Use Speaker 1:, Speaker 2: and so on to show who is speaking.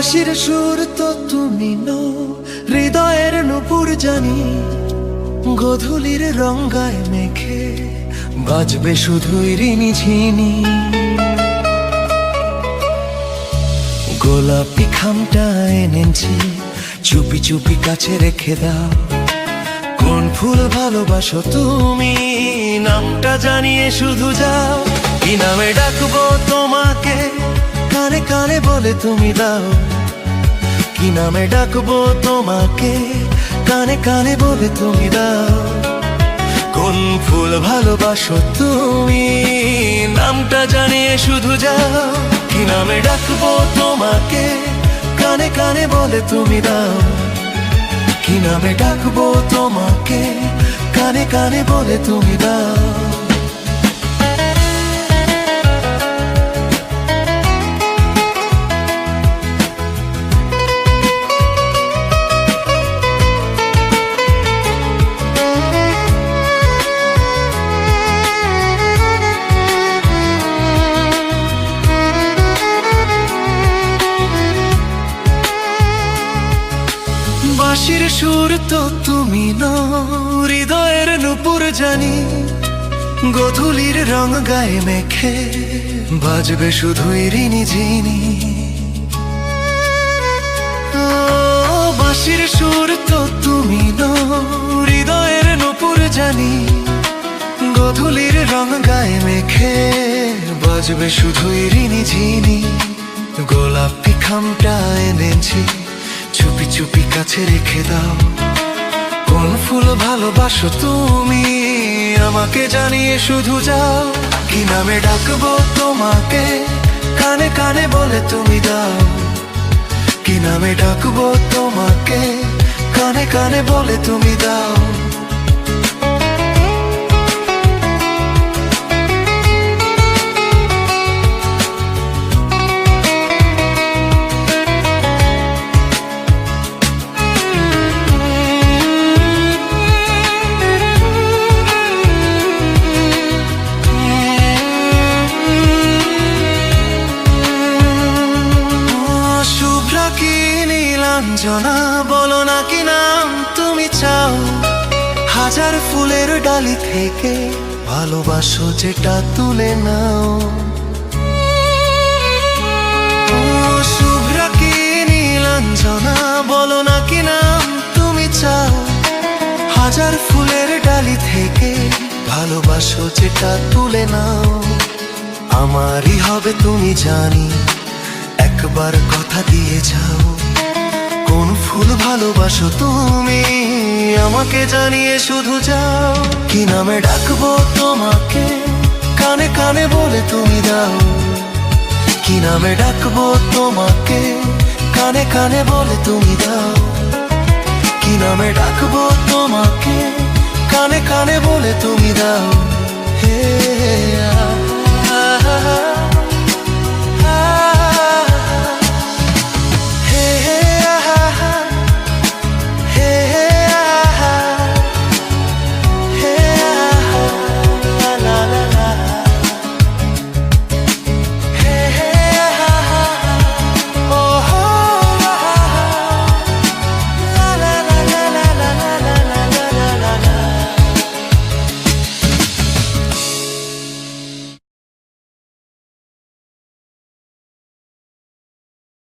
Speaker 1: বাঁশির সুর তো তুমি নও, হৃদয়ের নূপুর জানি। গোধূলির রঙ্গায় মেখে বাজবে শুধুই ঋণী ঝিনি। গোলাপি খামটা এনেছি, চুপি চুপি কাছে রেখে দাও। কোন ফুল ভালোবাসো তুমি, নামটা জানিয়ে শুধু যাও। কি নামে ডাকবো তোমাকে, কানে কানে বলে তুমি দাও। কি নামে ডাকবো তোমাকে, কানে কানে বলে তুমি দাও। কোন ফুল ভালোবাসো তুমি, নামটা জানিয়ে শুধু যাও। কি নামে ডাকবো তোমাকে, কানে কানে বলে তুমি দাও। কি নামে ডাকবো তোমাকে, কানে কানে বলে তুমি দাও। বাঁশির সুর তো তুমি নও, হৃদয়ের নূপুর জানি। গোধূলির রং গায়ে মেখে বাজবে শুধুই ঋণী ঝিনি। বাঁশির সুর তো তুমি নও, হৃদয়ের নূপুর জানি। গোধূলির রং গায়ে মেখে বাজবে শুধুই ঋণী ঝিনি। গোলাপি খামটা এনেছি, চুপি চুপি কাছে রেখে দাও। কোন ফুল ভালোবাসো তুমি, আমাকে জানিয়ে শুধু যাও। কি নামে ডাকবো তোমাকে, কানে কানে বলে তুমি দাও। কি নামে ডাকবো তোমাকে, কানে কানে বলে তুমি দাও। নীলাঞ্জনা বলো না কি নাম তুমি চাও। হাজার ফুলের ডালি থেকে ভালোবাসো যেটা তুলে নাও। শুভ্রা কি নীলাঞ্জনা বলো না কি নাম তুমি চাও। হাজার ফুলের ডালি থেকে ভালোবাসো যেটা তুলে নাও। আমারই হবে তুমি জানি, একবার কথা দিয়ে যাও। কোন ফুল ভালোবাসো তুমি, আমাকে জানিয়ে শুধু যাও। কি নামে ডাকবো তোমাকে, কানে কানে বলে তুমি দাও। কি নামে ডাকবো তোমাকে, কানে কানে বলে তুমি দাও। কি নামে ডাকবো তোমাকে,